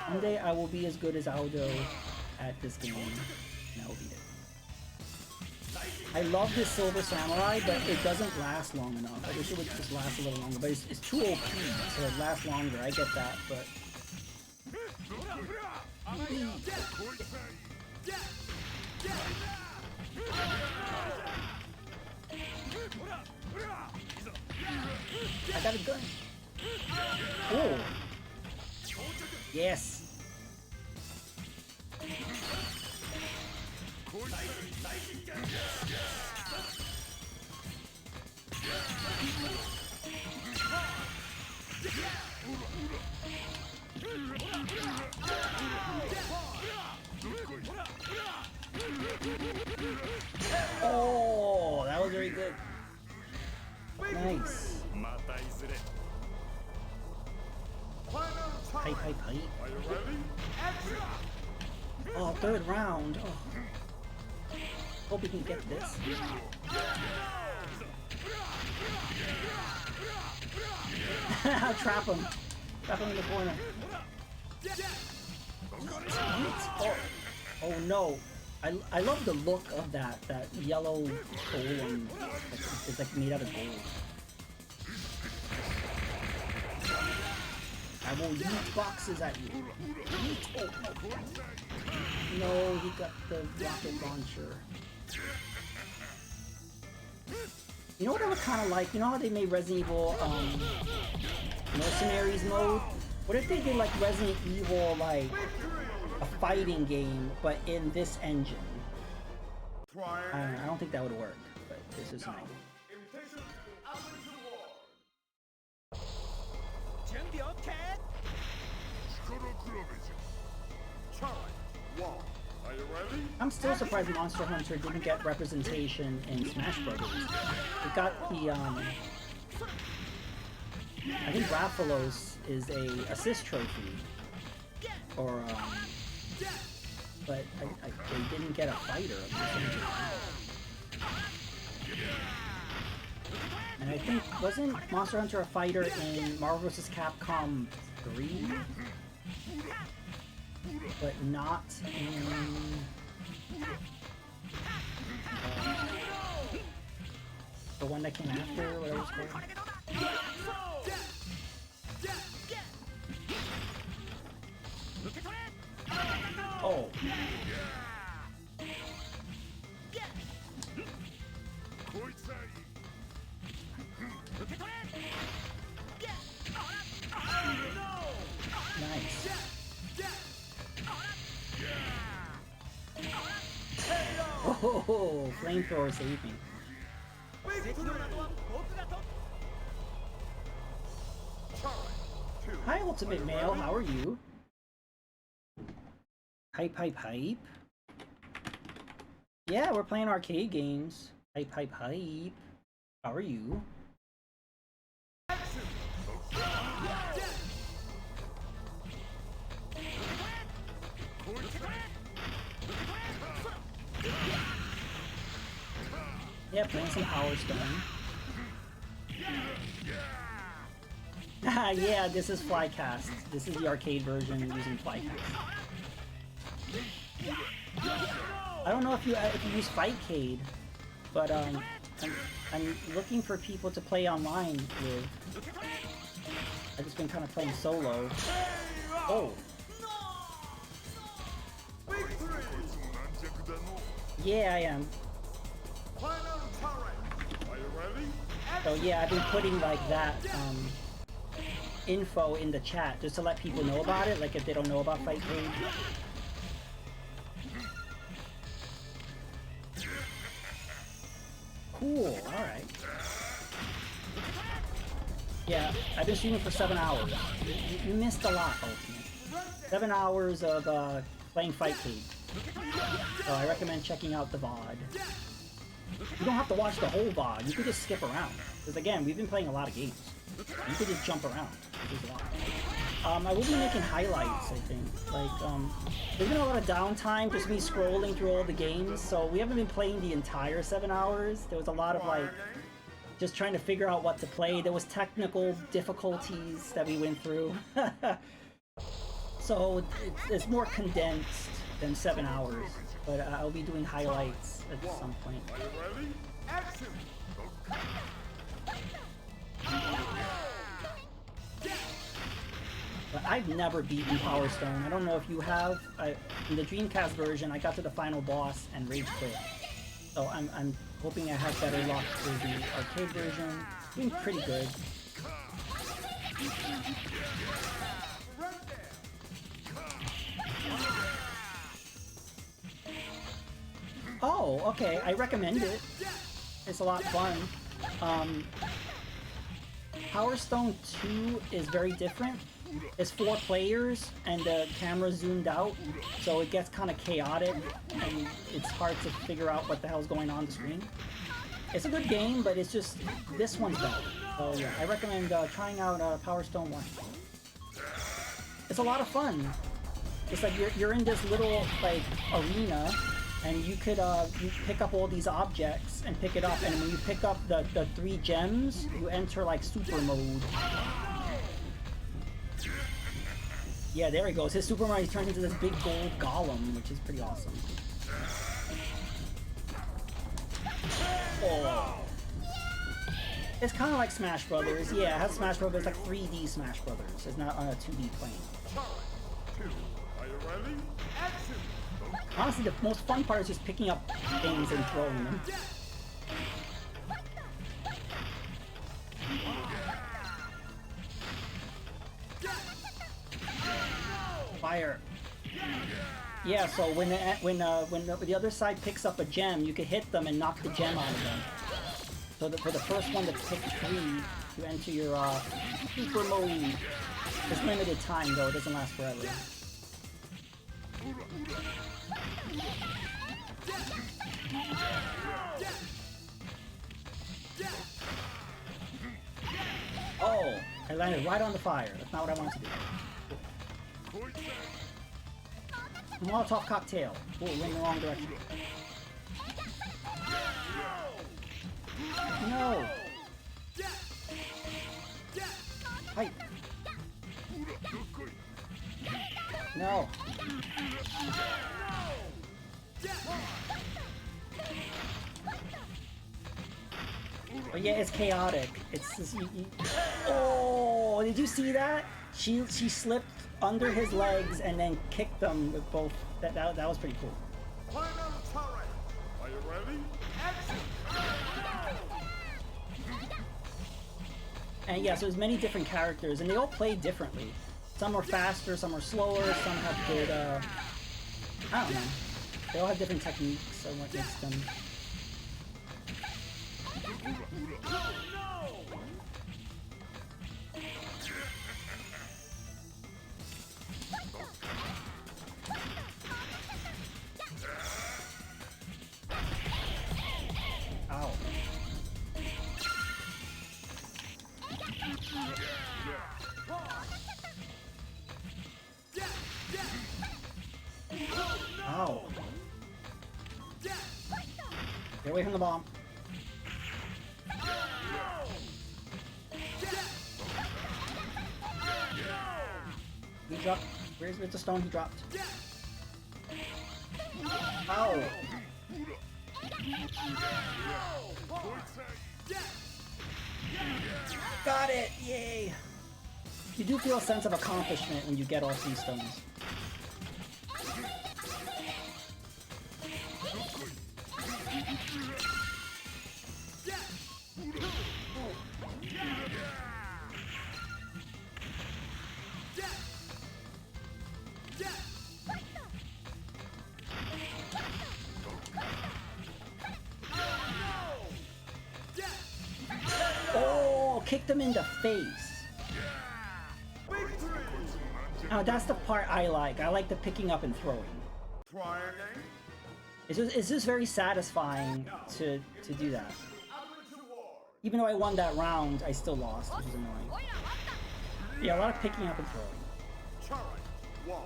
One day I will be as good as Aldo at this game, and I will beat it. I love this Silver Samurai, but it doesn't last long enough. I wish it would just last a little longer, but it's too OP, so it lasts longer. I get that, but... I got a gun. Oh. Yes. Oh, that was very good. Nice. Pipe. Are you ready? Action! Oh, third round. Oh. Hope we can get this. Trap him. Trap him in the corner. Oh no. I love the look of that yellow golem. It's like made out of gold. I will yeet boxes at you. Yeet. Oh, no, he got the rocket launcher. You know what I would kind of like? You know how they made Resident Evil Mercenaries mode? What if they did like Resident Evil, like a fighting game, but in this engine? I don't think that would work, but this is nice. Challenge 1. Are you ready? I'm still surprised Monster Hunter didn't get representation in Smash Brothers. It got the I think Rathalos is a assist trophy, or but they didn't get a fighter. And I think wasn't Monster Hunter a fighter in Marvel vs. Capcom 3, but not in the one that came after, whatever it's called. Oh. Nice. Oh, flamethrower saved me. Hi, Ultimate Male. How are you? Hype, hype, hype. Yeah, we're playing arcade games. Hype, hype, hype. How are you? Yeah, playing some Power Stone. Yeah, this is Flycast. This is the arcade version using Flycast. I don't know if you use Fightcade, but I'm looking for people to play online with. I've just been kind of playing solo. Oh. Yeah, I am. Are you ready? So yeah, I've been putting like that info in the chat just to let people know about it, like if they don't know about Fightcade. Cool, alright. Yeah, I've been streaming for 7 hours. You missed a lot, Ultimate. 7 hours of playing Fightcade. So I recommend checking out the VOD. You don't have to watch the whole VOD, you could just skip around. Because again, we've been playing a lot of games. You could just jump around. There's a lot. I will be making highlights, I think. Like, there's been a lot of downtime, just me scrolling through all the games, so we haven't been playing the entire 7 hours. There was a lot of, like, just trying to figure out what to play. There was technical difficulties that we went through. So it's more condensed than 7 hours, but I'll be doing highlights at some point. Are you ready? Action! But I've never beaten Power Stone. I don't know if you have. In the Dreamcast version, I got to the final boss and rage quit. So I'm hoping I have better luck with the arcade version. Doing pretty good. Oh, okay. I recommend it. It's a lot of fun. Power Stone 2 is very different. It's 4 players and the camera zoomed out, so it gets kind of chaotic and it's hard to figure out what the hell's going on the screen. It's a good game, but it's just, this one's better. So yeah, I recommend trying out Power Stone 1. It's a lot of fun. It's like you're in this little like arena, and you could you pick up all these objects and pick it up, and when you pick up the 3 gems, you enter like super mode. Yeah, there he goes. His super mode, he turns into this big gold golem, which is pretty awesome. Oh. It's kind of like Smash Brothers. Yeah, it has Smash Brothers, like 3D Smash Brothers. It's not on a 2D plane. Are you ready? Action! Honestly, the most fun part is just picking up things and throwing them. Fire. Yeah, so when the other side picks up a gem, you can hit them and knock the gem out of them. So for the first one to pick 3, you enter your super mode. It's limited time though; it doesn't last forever. Oh, I landed right on the fire. That's not what I wanted to do. Molotov cocktail. Oh, went in the wrong direction. No. Fight. No. But yeah, it's chaotic. It's just, oh, did you see that? She slipped under his legs and then kicked them with both. That was pretty cool. Final turret. Are you ready? Action. And yeah, so there's many different characters, and they all play differently. Some are faster, some are slower, some have good, I don't know. They all have different techniques on what makes them. Ow. Ow. Get away from the bomb. He dropped. Where's the stone he dropped? Ow. Got it! Yay! You do feel a sense of accomplishment when you get all 3 stones. Oh, kicked him in the face. Oh, that's the part I like. I like the picking up and throwing. Try again. It's just very satisfying to do that. Even though I won that round, I still lost, which is annoying. Yeah, a lot of picking up and throwing. Turret. 1.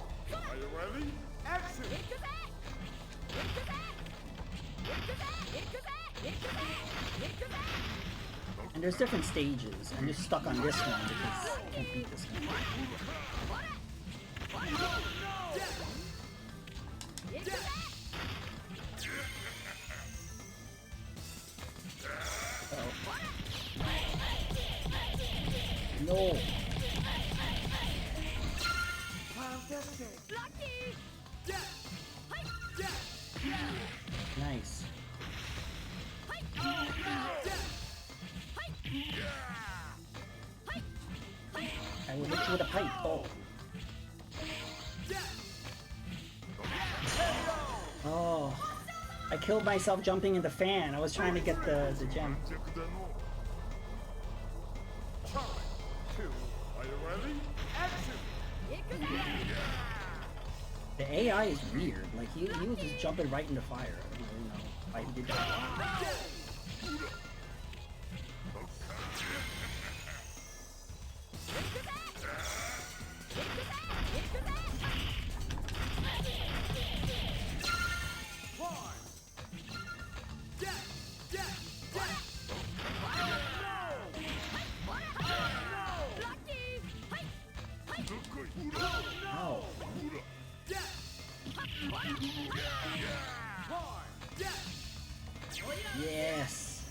Are you ready? Action. And there's different stages. I'm just stuck on this one because I can't beat this guy. No. Nice. I will hit you with a pipe. Oh. Oh. I killed myself jumping in the fan. I was trying to get the gem. Turret. 2. Are you ready? Action. The AI is weird. Like, he was just jumping right into fire. I don't really know why he did that. Oh. Yes.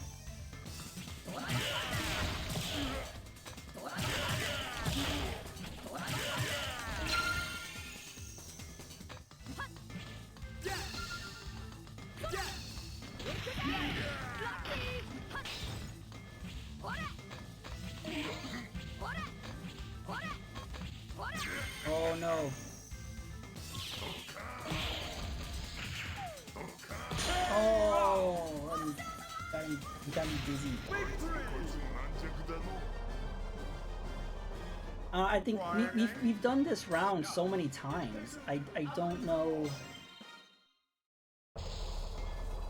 Oh no. Oh, you got me dizzy. I think we've done this round so many times. I don't know.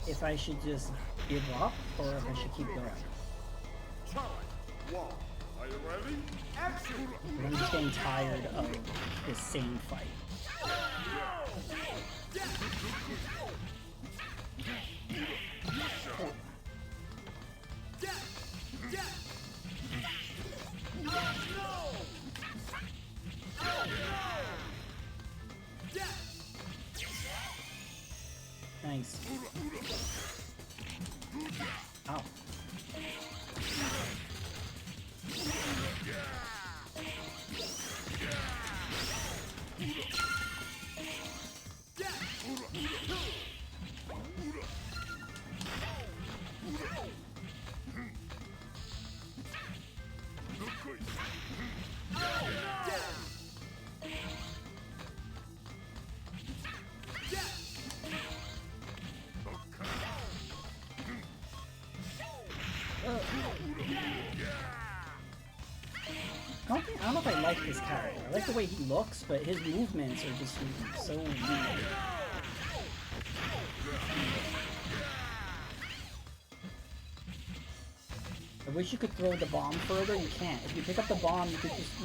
if I should just give up or if I should keep going. Challenge 1. Are you ready? Action! I'm just getting tired of this same fight. Nice. Ow. I don't know if I like this character. I like the way he looks, but his movements are just so weird. I wish you could throw the bomb further. You can't. If you pick up the bomb, you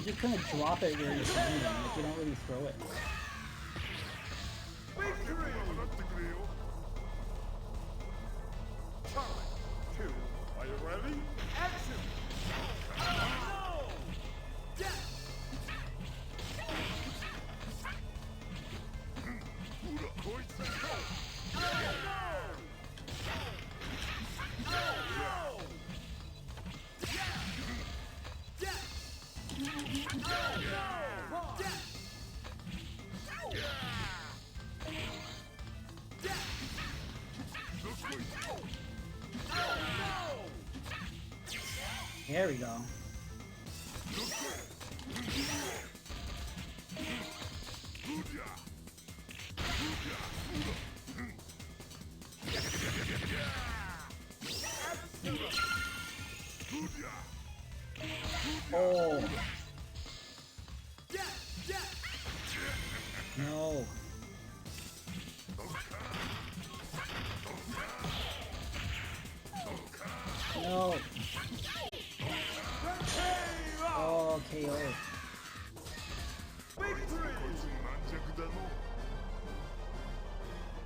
just kind of drop it where you're standing. Like you don't really throw it. Challenge 2. Are you ready? Action! There we go. Oh. No. No. Oh, KO.